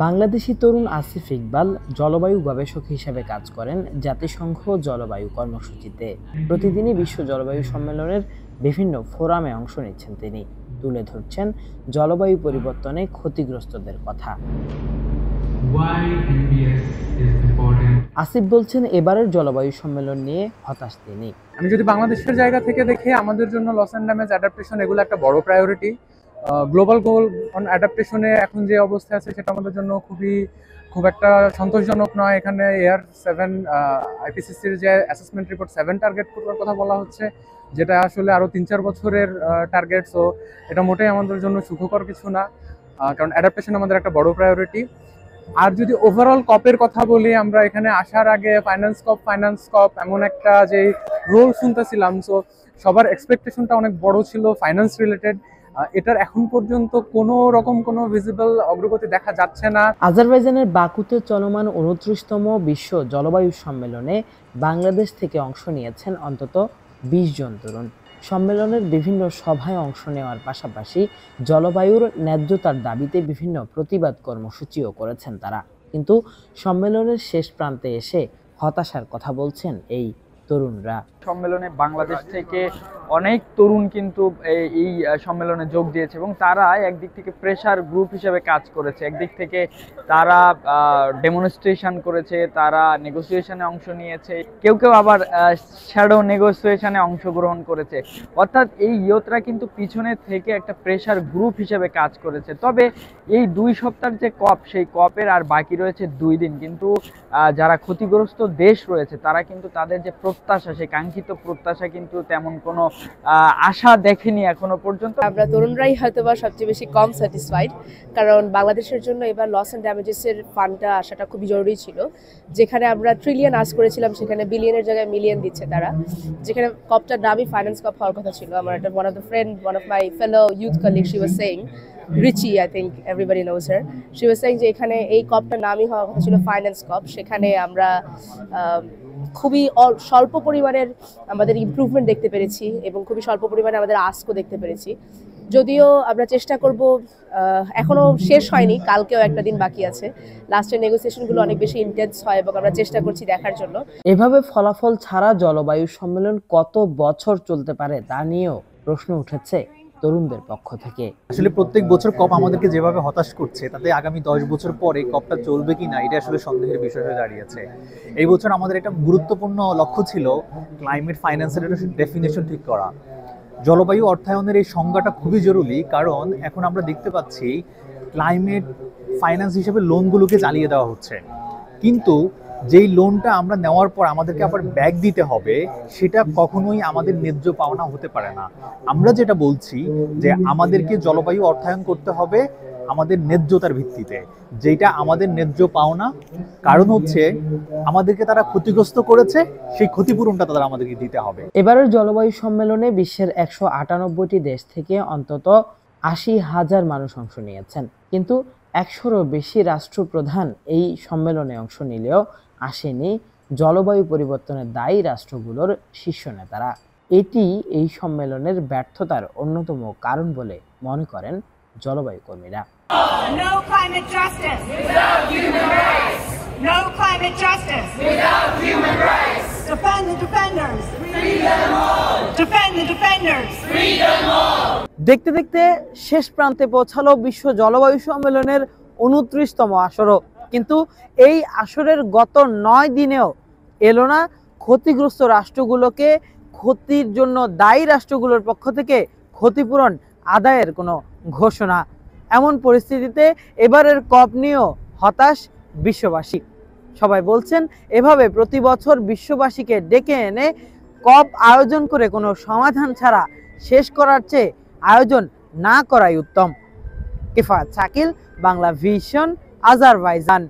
বাংলাদেশি তরুণ আসিফ ইকবাল জলবায়ু গবেষক হিসেবে কাজ করেন জাতিসংঘ জলবায়ু কর্মসূচিতে। প্রতিদিনই বিশ্ব জলবায়ু সম্মেলনের বিভিন্ন ফোরামে অংশ নিচ্ছেন তিনি, তুলে ধরছেন জলবায়ু পরিবর্তনে ক্ষতিগ্রস্তদের কথা। আসিফ বলছেন, এবারের জলবায়ু সম্মেলন নিয়ে হতাশ তিনি। আমি যদি বাংলাদেশের জায়গা থেকে দেখি, আমাদের জন্য লস অ্যান্ড ড্যামেজ অ্যাডাপ্টেশন এগুলো একটা বড় প্রায়োরিটি। গ্লোবাল গোল অন অ্যাডাপ্টেশনে এখন যে অবস্থা আছে সেটা আমাদের জন্য খুব একটা সন্তোষজনক নয়। এখানে AR7 IPCCর যে অ্যাসেসমেন্ট রিপোর্ট 7 টার্গেট করার কথা বলা হচ্ছে, যেটা আসলে আরও 3-4 বছরের টার্গেট। সো এটা মোটেই আমাদের জন্য সুখকর কিছু না, কারণ অ্যাডাপ্টেশন আমাদের একটা বড় প্রায়োরিটি। আর যদি ওভারঅল কপের কথা বলি, আমরা এখানে আসার আগে ফাইন্যান্স কপ এমন একটা যে রোল শুনতেছিলাম, সো সবার এক্সপেকটেশনটা অনেক বড় ছিল ফাইন্যান্স রিলেটেড। এটার এখন পর্যন্ত কোনো রকম কোনো ভিজিবল অগ্রগতি দেখা যাচ্ছে না। আজারবাইজানের বাকুতে চলমান 29তম বিশ্ব জলবায়ু সম্মেলনে বাংলাদেশ থেকে অংশ নিয়েছেন অন্তত 20 জন তরুণ। সম্মেলনের বিভিন্ন সভায় অংশ নেওয়ার পাশাপাশি জলবায়ুর ন্যায্যতার দাবিতে বিভিন্ন প্রতিবাদ কর্মসূচিও করেছেন তারা। কিন্তু সম্মেলনের শেষ প্রান্তে এসে হতাশার কথা বলছেন এই তরুণরা। সম্মেলনে বাংলাদেশ থেকে অনেক তরুণ কিন্তু এই সম্মেলনে যোগ দিয়েছে এবং তারা একদিক থেকে প্রেসার গ্রুপ হিসেবে কাজ করেছে, একদিক থেকে তারা ডেমনস্ট্রেশন করেছে, তারা নেগোসিয়েশনে অংশ নিয়েছে, কেউ আবার শ্যাডো নেগোসিয়েশনে অংশগ্রহণ করেছে। অর্থাৎ এই ইয়তরা কিন্তু পিছনে থেকে একটা প্রেসার গ্রুপ হিসেবে কাজ করেছে। তবে এই 2 সপ্তাহের যে কপ, সেই কপের আর বাকি রয়েছে 2 দিন, কিন্তু যারা ক্ষতিগ্রস্ত দেশ রয়েছে তারা কিন্তু তাদের যে প্রত্যাশা, সেই কাঙ্ক্ষিত প্রত্যাশা কিন্তু তেমন কোনো আশা দেখেনি এখনো পর্যন্ত। আমরা তরুণরাই হয়তোবা সবচেয়ে বেশি কম স্যাটিসফাইড, কারণ বাংলাদেশের জন্য এবার লস অ্যান্ড ড্যামেজেসের ফান্ডটা আসাটা খুবই জরুরি ছিল। যেখানে আমরা ট্রিলিয়ন আস করেছিলাম, সেখানে বিলিয়নের জায়গায় মিলিয়ন দিচ্ছে তারা। যেখানে কপটার দাবি ফাইন্যান্স কপ হওয়ার কথা ছিল। আমার একটা one of my fellow youth colleague, she was saying, Richie, I think everybody knows her. She was saying যে এখানে এই কপটার নামই হওয়ার কথা ছিল ফাইন্যান্স কপ। সেখানে আমরা খুবই স্বল্প পরিমাণের আমাদের ইমপ্রুভমেন্ট দেখতে পেরেছি এবং খুবই স্বল্প পরিমাণে আমাদের আস্কও দেখতে পেরেছি। যদিও আমরা চেষ্টা করব, এখনো শেষ হয়নি, কালকেও একটা দিন বাকি আছে। লাস্টের নেগোসিয়েশনগুলো অনেক বেশি ইন্টেন্স হয় এবং আমরা চেষ্টা করছি দেখার জন্য। এভাবে ফলাফল ছাড়া জলবায়ু সম্মেলন কত বছর চলতে পারে তা নিয়েও প্রশ্ন উঠেছে তরুণদের পক্ষ থেকে। আসলে প্রত্যেক বছর কপ আমাদেরকে যেভাবে হতাশ করছে, তাতে আগামী 10 বছর পরে কপটা চলবে কিনা এটা আসলে সন্দেহের বিষয় হয়ে দাঁড়িয়েছে। এই বছর আমাদের একটা গুরুত্বপূর্ণ লক্ষ্য ছিল ক্লাইমেট ফাইন্যান্সের একটা ডেফিনেশন ঠিক করা। জলবায়ু অর্থায়নের এই সংজ্ঞাটা খুবই জরুরি, কারণ এখন আমরা দেখতে পাচ্ছি ক্লাইমেট ফাইন্যান্স হিসেবে লোনগুলোকে চালিয়ে দেওয়া হচ্ছে, কিন্তু যেই লোনটা আমরা নেওয়ার পর আমাদেরকে আবার ব্যাক দিতে হবে, সেটা কখনোই আমাদের ন্যায্য পাওনা হতে পারে না। আমরা যেটা বলছি যে আমাদেরকে জলবায়ু অর্থায়ন করতে হবে আমাদের ন্যায্যতার ভিত্তিতে, যেটা আমাদের ন্যায্য পাওনা। কারণ হচ্ছে আমাদেরকে তারা ক্ষতিগ্রস্ত করেছে, সেই ক্ষতিপূরণটা তারা আমাদেরকে দিতে হবে। এবারের জলবায়ু সম্মেলনে বিশ্বের 198টি দেশ থেকে অন্তত 80,000 মানুষ অংশ নিয়েছেন, কিন্তু 100-রও বেশি রাষ্ট্রপ্রধান এই সম্মেলনে অংশ নিলেও আসেনি জলবায়ু পরিবর্তনের দায়ী রাষ্ট্রগুলোর শীর্ষ নেতারা। এটি এই সম্মেলনের ব্যর্থতার অন্যতম কারণ বলে মনে করেন জলবায়ু কর্মীরা। No climate justice without human rights. No climate justice without human rights. Defend the defenders. Free them all. Defend the defenders. Free them all. দেখতে দেখতে শেষ প্রান্তে পৌঁছালো বিশ্ব জলবায়ু সম্মেলনের 29তম আসরও, কিন্তু এই আসরের গত 9 দিনেও এলো না ক্ষতিগ্রস্ত রাষ্ট্রগুলোকে ক্ষতির জন্য দায়ী রাষ্ট্রগুলোর পক্ষ থেকে ক্ষতিপূরণ আদায়ের কোনো ঘোষণা। এমন পরিস্থিতিতে এবারের কপ নিয়েও হতাশ বিশ্ববাসী। সবাই বলছেন, এভাবে প্রতি বছর বিশ্ববাসীকে ডেকে এনে কপ আয়োজন করে কোনো সমাধান ছাড়া শেষ করার চেয়ে আয়োজন না করাই উত্তম। Ifat Shakil, Bangla vision, Azerbaijan.